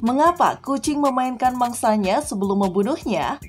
Mengapa kucing memainkan mangsanya sebelum membunuhnya?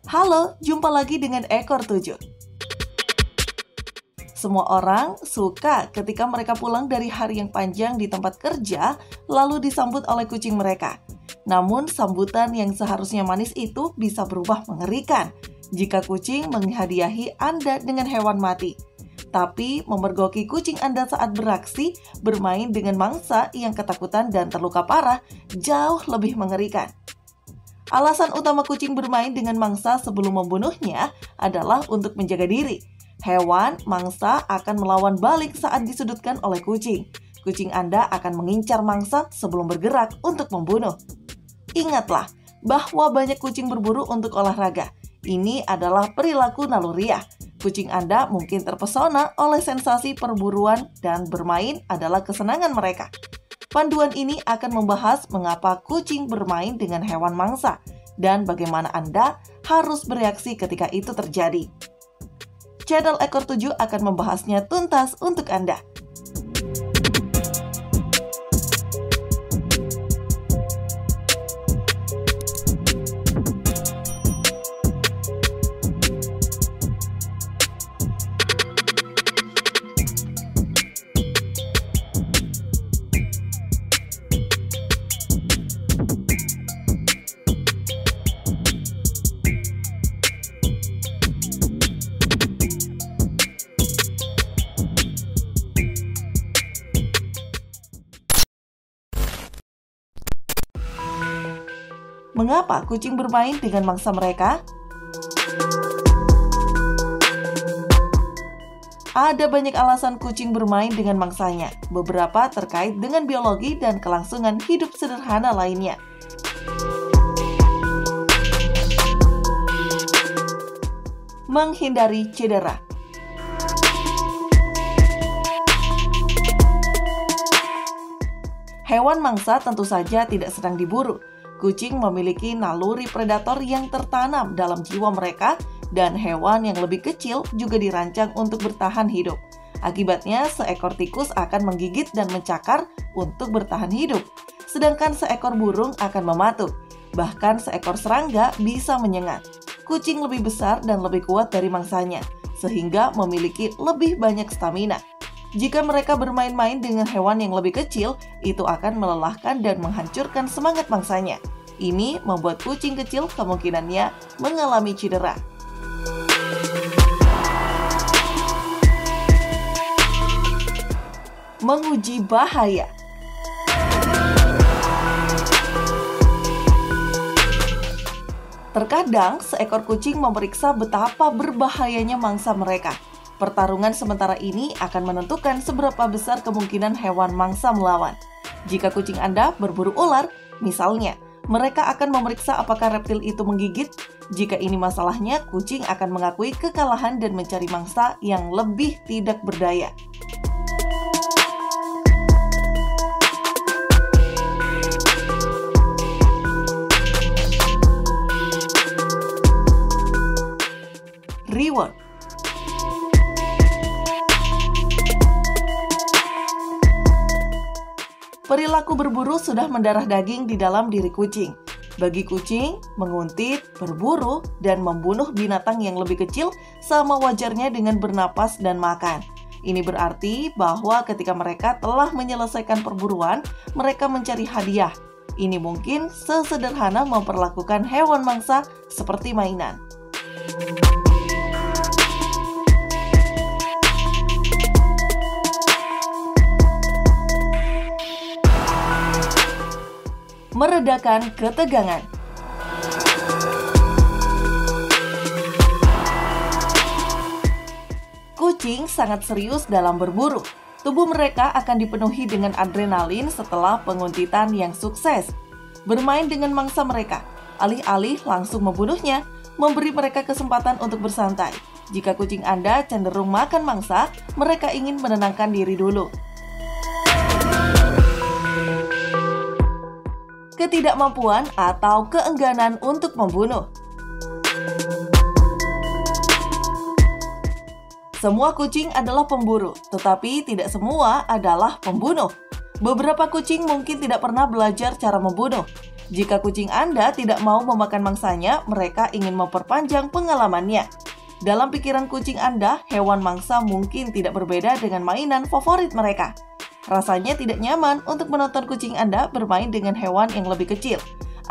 Halo, jumpa lagi dengan Ekor 7. Semua orang suka ketika mereka pulang dari hari yang panjang di tempat kerja, lalu disambut oleh kucing mereka. Namun, sambutan yang seharusnya manis itu bisa berubah mengerikan jika kucing menghadiahi Anda dengan hewan mati. Tapi, memergoki kucing Anda saat beraksi bermain dengan mangsa yang ketakutan dan terluka parah jauh lebih mengerikan. Alasan utama kucing bermain dengan mangsa sebelum membunuhnya adalah untuk menjaga diri. Hewan mangsa akan melawan balik saat disudutkan oleh kucing. Kucing Anda akan mengincar mangsa sebelum bergerak untuk membunuh. Ingatlah bahwa banyak kucing berburu untuk olahraga. Ini adalah perilaku naluriah. Kucing Anda mungkin terpesona oleh sensasi perburuan dan bermain adalah kesenangan mereka. Panduan ini akan membahas mengapa kucing bermain dengan hewan mangsa dan bagaimana Anda harus bereaksi ketika itu terjadi. Channel Ekor 7 akan membahasnya tuntas untuk Anda. Mengapa kucing bermain dengan mangsa mereka? Ada banyak alasan kucing bermain dengan mangsanya. Beberapa terkait dengan biologi dan kelangsungan hidup sederhana lainnya. Menghindari cedera. Hewan mangsa tentu saja tidak sedang diburu. Kucing memiliki naluri predator yang tertanam dalam jiwa mereka, dan hewan yang lebih kecil juga dirancang untuk bertahan hidup. Akibatnya, seekor tikus akan menggigit dan mencakar untuk bertahan hidup, sedangkan seekor burung akan mematuk. Bahkan seekor serangga bisa menyengat. Kucing lebih besar dan lebih kuat dari mangsanya, sehingga memiliki lebih banyak stamina. Jika mereka bermain-main dengan hewan yang lebih kecil, itu akan melelahkan dan menghancurkan semangat mangsanya. Ini membuat kucing kecil kemungkinannya mengalami cedera. Menguji bahaya. Terkadang, seekor kucing memeriksa betapa berbahayanya mangsa mereka. Pertarungan sementara ini akan menentukan seberapa besar kemungkinan hewan mangsa melawan. Jika kucing Anda berburu ular, misalnya, mereka akan memeriksa apakah reptil itu menggigit. Jika ini masalahnya, kucing akan mengakui kekalahan dan mencari mangsa yang lebih tidak berdaya. Reward. Perilaku berburu sudah mendarah daging di dalam diri kucing. Bagi kucing, menguntit, berburu, dan membunuh binatang yang lebih kecil sama wajarnya dengan bernapas dan makan. Ini berarti bahwa ketika mereka telah menyelesaikan perburuan, mereka mencari hadiah. Ini mungkin sesederhana memperlakukan hewan mangsa seperti mainan. Meredakan ketegangan. Kucing sangat serius dalam berburu. Tubuh mereka akan dipenuhi dengan adrenalin setelah penguntitan yang sukses. Bermain dengan mangsa mereka, alih-alih langsung membunuhnya, memberi mereka kesempatan untuk bersantai. Jika kucing Anda cenderung makan mangsa, mereka ingin menenangkan diri dulu. Ketidakmampuan atau keengganan untuk membunuh. Semua kucing adalah pemburu, tetapi tidak semua adalah pembunuh. Beberapa kucing mungkin tidak pernah belajar cara membunuh. Jika kucing Anda tidak mau memakan mangsanya, mereka ingin memperpanjang pengalamannya. Dalam pikiran kucing Anda, hewan mangsa mungkin tidak berbeda dengan mainan favorit mereka. Rasanya tidak nyaman untuk menonton kucing Anda bermain dengan hewan yang lebih kecil.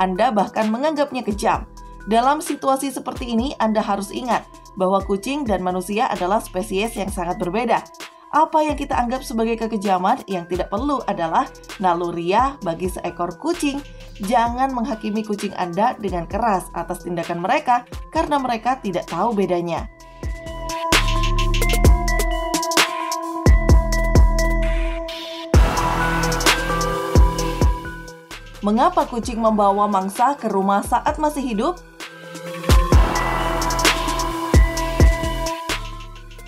Anda bahkan menganggapnya kejam. Dalam situasi seperti ini, Anda harus ingat bahwa kucing dan manusia adalah spesies yang sangat berbeda. Apa yang kita anggap sebagai kekejaman yang tidak perlu adalah naluriah bagi seekor kucing. Jangan menghakimi kucing Anda dengan keras atas tindakan mereka karena mereka tidak tahu bedanya. Mengapa kucing membawa mangsa ke rumah saat masih hidup?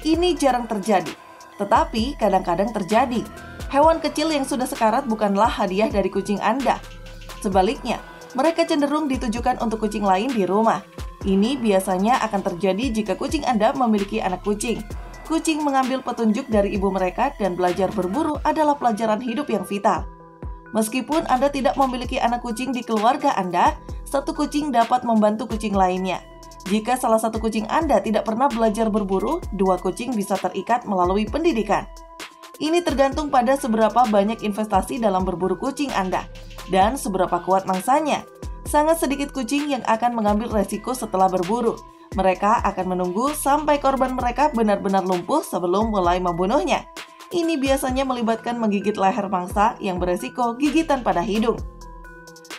Ini jarang terjadi, tetapi kadang-kadang terjadi. Hewan kecil yang sudah sekarat bukanlah hadiah dari kucing Anda. Sebaliknya, mereka cenderung ditujukan untuk kucing lain di rumah. Ini biasanya akan terjadi jika kucing Anda memiliki anak kucing. Kucing mengambil petunjuk dari ibu mereka dan belajar berburu adalah pelajaran hidup yang vital. Meskipun Anda tidak memiliki anak kucing di keluarga Anda, satu kucing dapat membantu kucing lainnya. Jika salah satu kucing Anda tidak pernah belajar berburu, dua kucing bisa terikat melalui pendidikan. Ini tergantung pada seberapa banyak investasi dalam berburu kucing Anda dan seberapa kuat mangsanya. Sangat sedikit kucing yang akan mengambil resiko setelah berburu. Mereka akan menunggu sampai korban mereka benar-benar lumpuh sebelum mulai membunuhnya. Ini biasanya melibatkan menggigit leher mangsa yang beresiko gigitan pada hidung.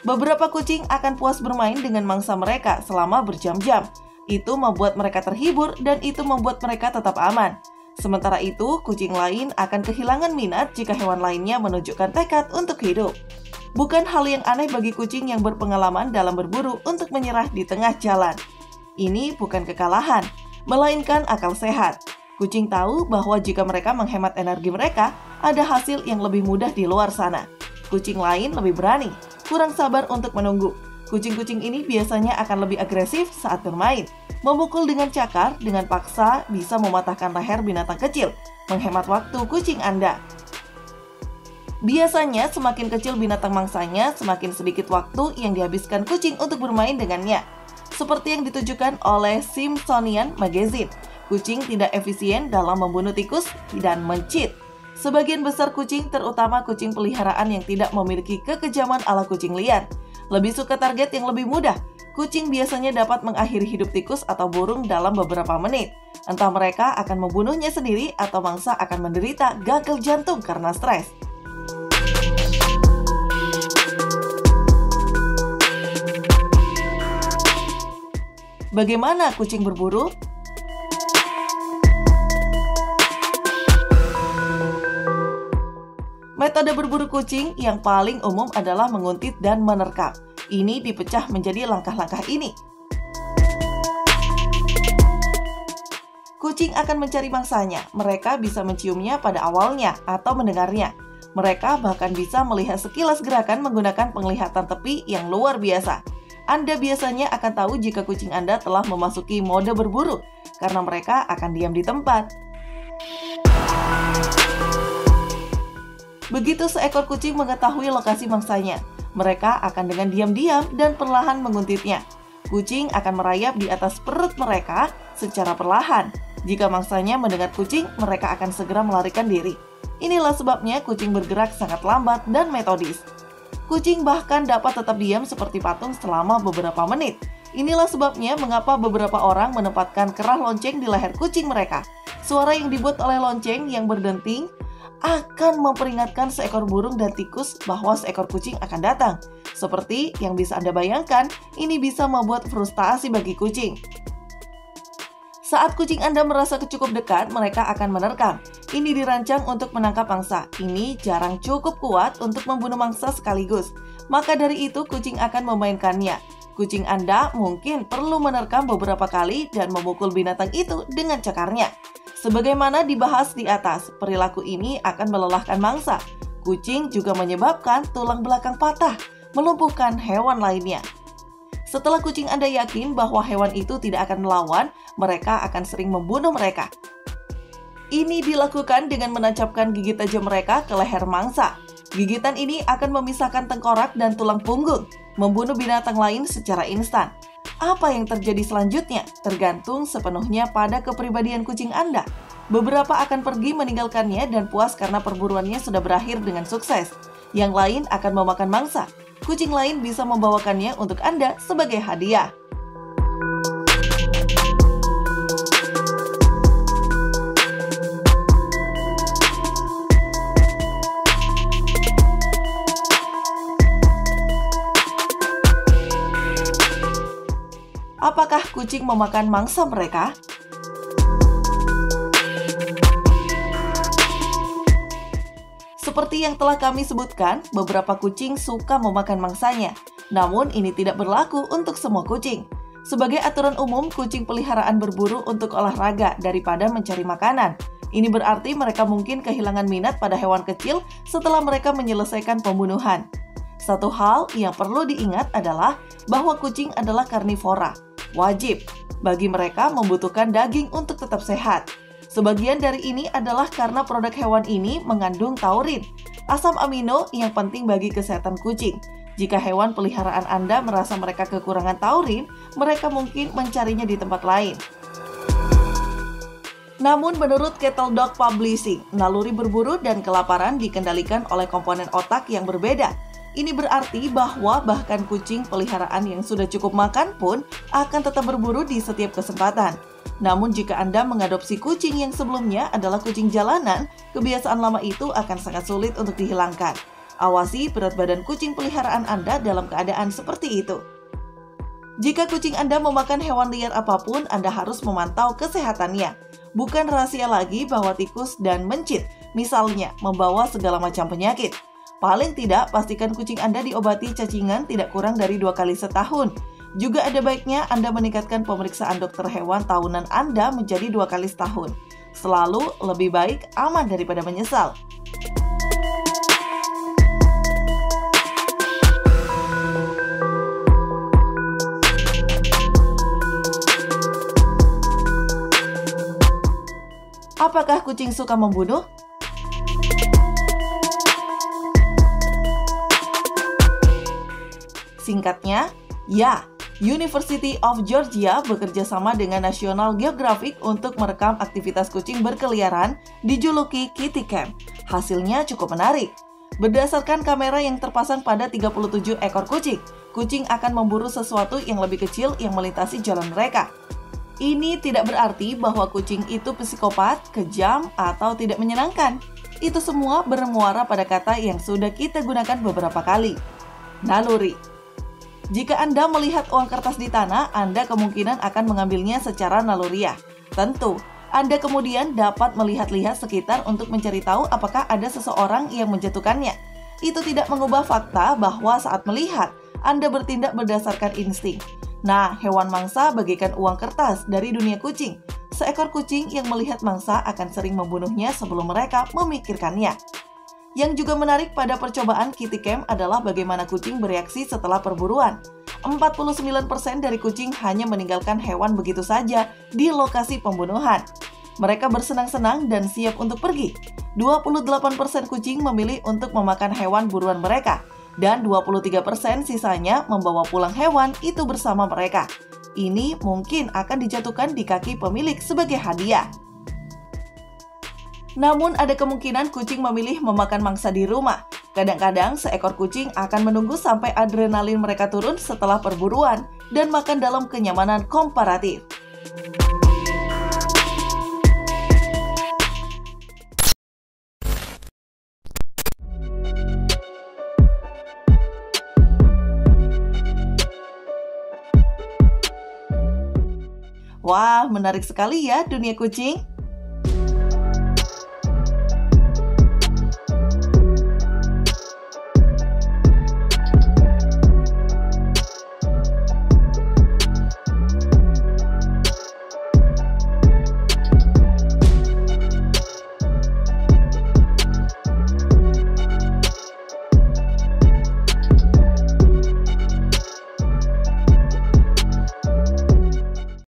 Beberapa kucing akan puas bermain dengan mangsa mereka selama berjam-jam. Itu membuat mereka terhibur dan itu membuat mereka tetap aman. Sementara itu, kucing lain akan kehilangan minat jika hewan lainnya menunjukkan tekad untuk hidup. Bukan hal yang aneh bagi kucing yang berpengalaman dalam berburu untuk menyerah di tengah jalan. Ini bukan kekalahan, melainkan akal sehat. Kucing tahu bahwa jika mereka menghemat energi mereka, ada hasil yang lebih mudah di luar sana. Kucing lain lebih berani, kurang sabar untuk menunggu. Kucing-kucing ini biasanya akan lebih agresif saat bermain. Memukul dengan cakar, dengan paksa bisa mematahkan leher binatang kecil, menghemat waktu kucing Anda. Biasanya semakin kecil binatang mangsanya, semakin sedikit waktu yang dihabiskan kucing untuk bermain dengannya. Seperti yang ditujukan oleh Smithsonian Magazine, kucing tidak efisien dalam membunuh tikus dan mencit. Sebagian besar kucing, terutama kucing peliharaan yang tidak memiliki kekejaman ala kucing liar, lebih suka target yang lebih mudah. Kucing biasanya dapat mengakhiri hidup tikus atau burung dalam beberapa menit. Entah mereka akan membunuhnya sendiri atau mangsa akan menderita gagal jantung karena stres. Bagaimana kucing berburu? Metode berburu kucing yang paling umum adalah menguntit dan menerkam. Ini dipecah menjadi langkah-langkah ini. Kucing akan mencari mangsanya. Mereka bisa menciumnya pada awalnya atau mendengarnya. Mereka bahkan bisa melihat sekilas gerakan menggunakan penglihatan tepi yang luar biasa. Anda biasanya akan tahu jika kucing Anda telah memasuki mode berburu, karena mereka akan diam di tempat. Begitu seekor kucing mengetahui lokasi mangsanya, mereka akan dengan diam-diam dan perlahan menguntitnya. Kucing akan merayap di atas perut mereka secara perlahan. Jika mangsanya mendengar kucing, mereka akan segera melarikan diri. Inilah sebabnya kucing bergerak sangat lambat dan metodis. Kucing bahkan dapat tetap diam seperti patung selama beberapa menit. Inilah sebabnya mengapa beberapa orang menempatkan kerah lonceng di leher kucing mereka. Suara yang dibuat oleh lonceng yang berdenting akan memperingatkan seekor burung dan tikus bahwa seekor kucing akan datang. Seperti yang bisa Anda bayangkan, ini bisa membuat frustasi bagi kucing. Saat kucing Anda merasa cukup dekat, mereka akan menerkam. Ini dirancang untuk menangkap mangsa. Ini jarang cukup kuat untuk membunuh mangsa sekaligus. Maka dari itu, kucing akan memainkannya. Kucing Anda mungkin perlu menerkam beberapa kali dan memukul binatang itu dengan cakarnya. Sebagaimana dibahas di atas, perilaku ini akan melelahkan mangsa. Kucing juga menyebabkan tulang belakang patah, melumpuhkan hewan lainnya. Setelah kucing Anda yakin bahwa hewan itu tidak akan melawan, mereka akan sering membunuh mereka. Ini dilakukan dengan menancapkan gigi tajam mereka ke leher mangsa. Gigitan ini akan memisahkan tengkorak dan tulang punggung, membunuh binatang lain secara instan. Apa yang terjadi selanjutnya tergantung sepenuhnya pada kepribadian kucing Anda. Beberapa akan pergi meninggalkannya dan puas karena perburuannya sudah berakhir dengan sukses. Yang lain akan memakan mangsa. Kucing lain bisa membawakannya untuk Anda sebagai hadiah. Apakah kucing memakan mangsa mereka? Seperti yang telah kami sebutkan, beberapa kucing suka memakan mangsanya. Namun ini tidak berlaku untuk semua kucing. Sebagai aturan umum, kucing peliharaan berburu untuk olahraga daripada mencari makanan. Ini berarti mereka mungkin kehilangan minat pada hewan kecil setelah mereka menyelesaikan pembunuhan. Satu hal yang perlu diingat adalah bahwa kucing adalah karnivora. Wajib bagi mereka membutuhkan daging untuk tetap sehat. Sebagian dari ini adalah karena produk hewan ini mengandung taurin, asam amino yang penting bagi kesehatan kucing. Jika hewan peliharaan Anda merasa mereka kekurangan taurin, mereka mungkin mencarinya di tempat lain. Namun menurut Cattle Dog Publishing, naluri berburu dan kelaparan dikendalikan oleh komponen otak yang berbeda. Ini berarti bahwa bahkan kucing peliharaan yang sudah cukup makan pun akan tetap berburu di setiap kesempatan. Namun jika Anda mengadopsi kucing yang sebelumnya adalah kucing jalanan, kebiasaan lama itu akan sangat sulit untuk dihilangkan. Awasi berat badan kucing peliharaan Anda dalam keadaan seperti itu. Jika kucing Anda memakan hewan liar apapun, Anda harus memantau kesehatannya. Bukan rahasia lagi bahwa tikus dan mencit, misalnya, membawa segala macam penyakit. Paling tidak, pastikan kucing Anda diobati cacingan tidak kurang dari 2 kali setahun. Juga ada baiknya Anda meningkatkan pemeriksaan dokter hewan tahunan Anda menjadi 2 kali setahun. Selalu lebih baik aman daripada menyesal. Apakah kucing suka membunuh? Singkatnya, ya. University of Georgia bekerja sama dengan National Geographic untuk merekam aktivitas kucing berkeliaran dijuluki Kitty Cam. Hasilnya cukup menarik. Berdasarkan kamera yang terpasang pada 37 ekor kucing, kucing akan memburu sesuatu yang lebih kecil yang melintasi jalan mereka. Ini tidak berarti bahwa kucing itu psikopat, kejam, atau tidak menyenangkan. Itu semua bermuara pada kata yang sudah kita gunakan beberapa kali. Naluri. Jika Anda melihat uang kertas di tanah, Anda kemungkinan akan mengambilnya secara naluriah. Tentu, Anda kemudian dapat melihat-lihat sekitar untuk mencari tahu apakah ada seseorang yang menjatuhkannya. Itu tidak mengubah fakta bahwa saat melihat, Anda bertindak berdasarkan insting. Nah, hewan mangsa bagaikan uang kertas dari dunia kucing. Seekor kucing yang melihat mangsa akan sering membunuhnya sebelum mereka memikirkannya. Yang juga menarik pada percobaan Kitty Cam adalah bagaimana kucing bereaksi setelah perburuan. 49% dari kucing hanya meninggalkan hewan begitu saja di lokasi pembunuhan. Mereka bersenang-senang dan siap untuk pergi. 28% kucing memilih untuk memakan hewan buruan mereka. Dan 23% sisanya membawa pulang hewan itu bersama mereka. Ini mungkin akan dijatuhkan di kaki pemilik sebagai hadiah. Namun ada kemungkinan kucing memilih memakan mangsa di rumah. Kadang-kadang seekor kucing akan menunggu sampai adrenalin mereka turun setelah perburuan dan makan dalam kenyamanan komparatif. Wah, menarik sekali ya dunia kucing.